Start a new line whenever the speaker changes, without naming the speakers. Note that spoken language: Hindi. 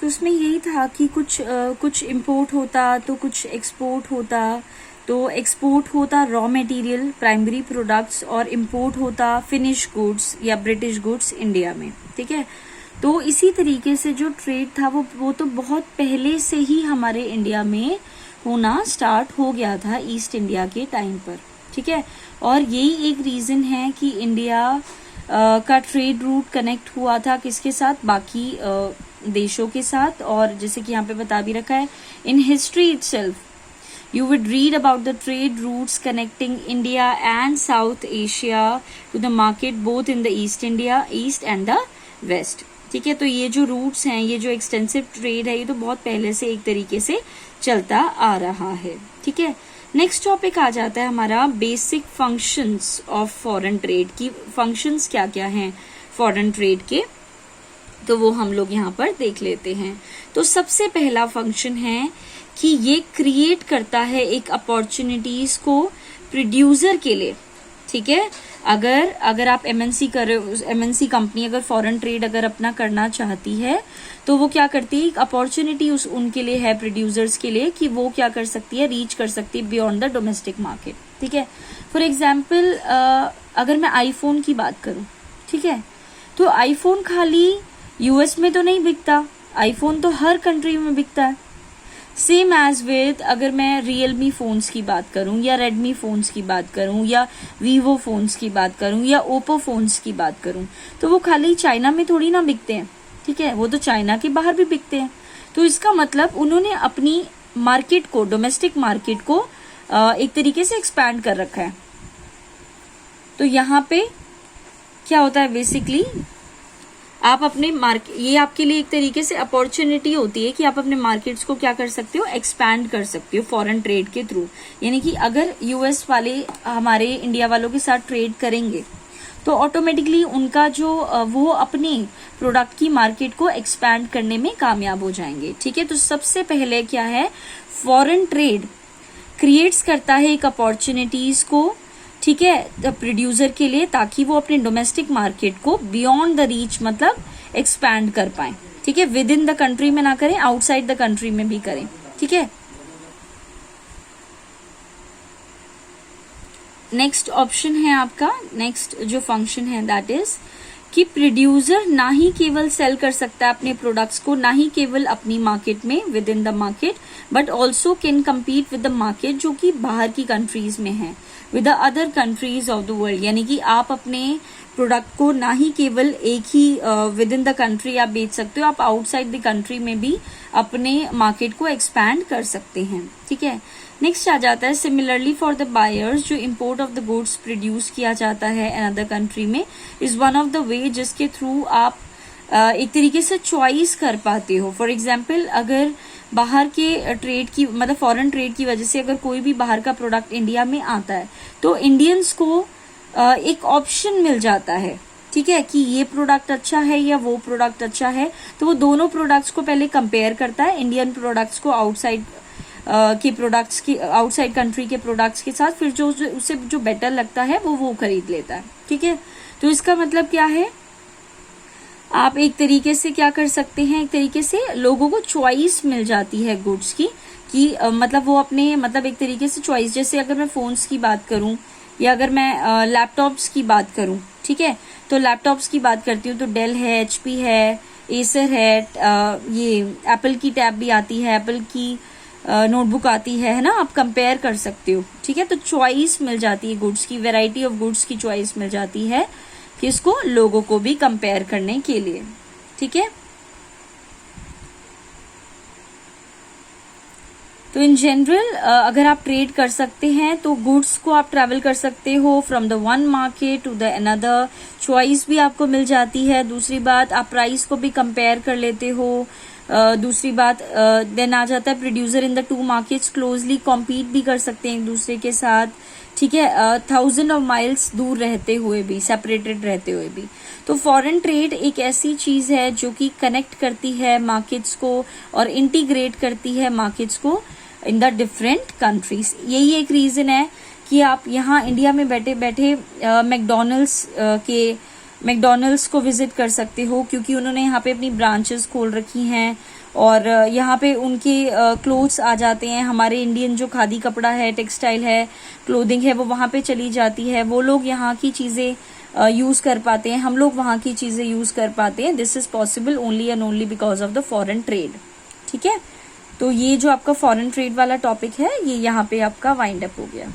तो उसमें यही था कि कुछ इम्पोर्ट होता तो कुछ एक्सपोर्ट होता। तो एक्सपोर्ट होता रॉ मटेरियल, प्राइमरी प्रोडक्ट्स, और इम्पोर्ट होता फिनिश गुड्स या ब्रिटिश गुड्स इंडिया में। ठीक है, तो इसी तरीके से जो ट्रेड था वो तो बहुत पहले से ही हमारे इंडिया में होना स्टार्ट हो गया था ईस्ट इंडिया के टाइम पर। ठीक है, और यही एक रीजन है कि इंडिया का ट्रेड रूट कनेक्ट हुआ था किसके साथ, बाकी देशों के साथ। और जैसे कि यहाँ पे बता भी रखा है, in history itself you would read about the trade routes connecting India and South Asia to the market both in the East and the West। ठीक है, तो ये जो रूट्स हैं, ये जो एक्सटेंसिव ट्रेड है, ये तो बहुत पहले से एक तरीके से चलता आ रहा है। ठीक है, नेक्स्ट टॉपिक आ जाता है हमारा basic functions of foreign trade की। फंक्शंस क्या क्या हैं फॉरेन ट्रेड के, तो वो हम लोग यहाँ पर देख लेते हैं। तो सबसे पहला फंक्शन है कि ये क्रिएट करता है एक अपॉर्चुनिटीज को प्रोड्यूसर के लिए। ठीक है, अगर आप एमएनसी कर रहे हो, एमएनसी कंपनी अगर फॉरेन ट्रेड अगर अपना करना चाहती है तो वो क्या करती है, एक अपॉर्चुनिटी उनके लिए है, प्रोड्यूसर्स के लिए, कि वो क्या कर सकती है, रीच कर सकती है बियॉन्ड द डोमेस्टिक मार्केट। ठीक है, फॉर एग्जाम्पल अगर मैं आईफोन की बात करूं, ठीक है, तो आईफोन खाली यूएस में तो नहीं बिकता, आईफोन तो हर कंट्री में बिकता है। सेम एज विद अगर मैं रियलमी फोन्स की बात करूं या रेडमी फोन्स की बात करूं या वीवो फोन्स की बात करूं या ओप्पो फोन्स की बात करूं, तो वो खाली चाइना में थोड़ी ना बिकते हैं। ठीक है, वो तो चाइना के बाहर भी बिकते हैं। तो इसका मतलब उन्होंने अपनी मार्केट को, डोमेस्टिक मार्केट को एक तरीके से एक्सपैंड कर रखा है। तो यहाँ पे क्या होता है, बेसिकली आप अपने मार्केट, ये आपके लिए एक तरीके से अपॉर्चुनिटी होती है कि आप अपने मार्केट्स को क्या कर सकते हो, एक्सपैंड कर सकते हो फॉरेन ट्रेड के थ्रू। यानी कि अगर यूएस वाले हमारे इंडिया वालों के साथ ट्रेड करेंगे तो ऑटोमेटिकली उनका जो वो अपने प्रोडक्ट की मार्केट को एक्सपैंड करने में कामयाब हो जाएंगे। ठीक है, तो सबसे पहले क्या है, फॉरेन ट्रेड क्रिएट्स करता है एक अपॉर्चुनिटीज को, ठीक है, प्रोड्यूसर के लिए, ताकि वो अपने डोमेस्टिक मार्केट को बियॉन्ड द रीच मतलब एक्सपैंड कर पाए। ठीक है, विद इन द कंट्री में ना करें, आउटसाइड द कंट्री में भी करें। ठीक है, नेक्स्ट ऑप्शन है आपका, नेक्स्ट जो फंक्शन है दैट इज कि प्रोड्यूसर ना ही केवल सेल कर सकता है अपने प्रोडक्ट्स को, ना ही केवल अपनी मार्केट में with in the market, but also can compete with the market जो कि बाहर की कंट्रीज में है, with the other countries of the world. यानी कि आप अपने प्रोडक्ट को ना ही केवल एक ही विद इन द कंट्री आप बेच सकते हो, आप आउटसाइड द कंट्री में भी अपने मार्केट को एक्सपैंड कर सकते हैं। ठीक है, नेक्स्ट आ जाता है सिमिलरली फॉर द बायर्स, जो import of the goods produce किया जाता है अनदर कंट्री में, is one of the way जिसके थ्रू आप एक तरीके से चॉइस कर पाते हो। फॉर एग्जाम्पल अगर बाहर के ट्रेड की मतलब फॉरेन ट्रेड की वजह से अगर कोई भी बाहर का प्रोडक्ट इंडिया में आता है तो इंडियंस को एक ऑप्शन मिल जाता है। ठीक है, कि ये प्रोडक्ट अच्छा है या वो प्रोडक्ट अच्छा है, तो वो दोनों प्रोडक्ट्स को पहले कंपेयर करता है, इंडियन प्रोडक्ट्स को आउटसाइड के प्रोडक्ट्स की, आउटसाइड कंट्री के प्रोडक्ट्स के साथ, फिर जो उसे जो बेटर लगता है वो खरीद लेता है। ठीक है, तो इसका मतलब क्या है, आप एक तरीके से क्या कर सकते हैं, एक तरीके से लोगों को चॉइस मिल जाती है गुड्स की, कि मतलब वो अपने मतलब एक तरीके से चॉइस, जैसे अगर मैं फोन्स की बात करूं या अगर मैं लैपटॉप्स की बात करूं, ठीक है, तो लैपटॉप्स की बात करती हूँ तो डेल है, एचपी है, एसर है, ये एप्पल की टैब भी आती है, एप्पल की नोटबुक आती है ना, आप कंपेयर कर सकते हो। ठीक है, तो चॉइस मिल जाती है गुड्स की, वैरायटी ऑफ गुड्स की चॉइस मिल जाती है किसको, लोगों को भी कंपेयर करने के लिए। ठीक है, तो इन जनरल अगर आप ट्रेड कर सकते हैं तो गुड्स को आप ट्रैवल कर सकते हो from the one market to the another, choice भी आपको मिल जाती है। दूसरी बात, आप प्राइस को भी कंपेयर कर लेते हो। दूसरी बात देन आ जाता है producer in the two markets closely compete भी कर सकते हैं एक दूसरे के साथ। ठीक है, 1000 ऑफ माइल्स दूर रहते हुए भी, सेपरेटेड रहते हुए भी। तो फॉरेन ट्रेड एक ऐसी चीज है जो कि कनेक्ट करती है मार्केट्स को और इंटीग्रेट करती है मार्केट्स को इन द डिफरेंट कंट्रीज। यही एक रीजन है कि आप यहाँ इंडिया में बैठे बैठे मैकडोनल्ड्स के मैकडोनल्ड्स को विजिट कर सकते हो, क्योंकि उन्होंने यहाँ पे अपनी ब्रांचेस खोल रखी हैं और यहाँ पे उनके क्लोथ्स आ जाते हैं। हमारे इंडियन जो खादी कपड़ा है, टेक्सटाइल है, क्लोथिंग है, वो वहाँ पे चली जाती है। वो लोग यहाँ की चीज़ें यूज़ कर पाते हैं, हम लोग वहाँ की चीज़ें यूज़ कर पाते हैं। This is possible only and only because of the foreign trade. ठीक है, तो ये जो आपका फॉरेन ट्रेड वाला टॉपिक है, ये यहाँ पे आपका वाइंड अप हो गया।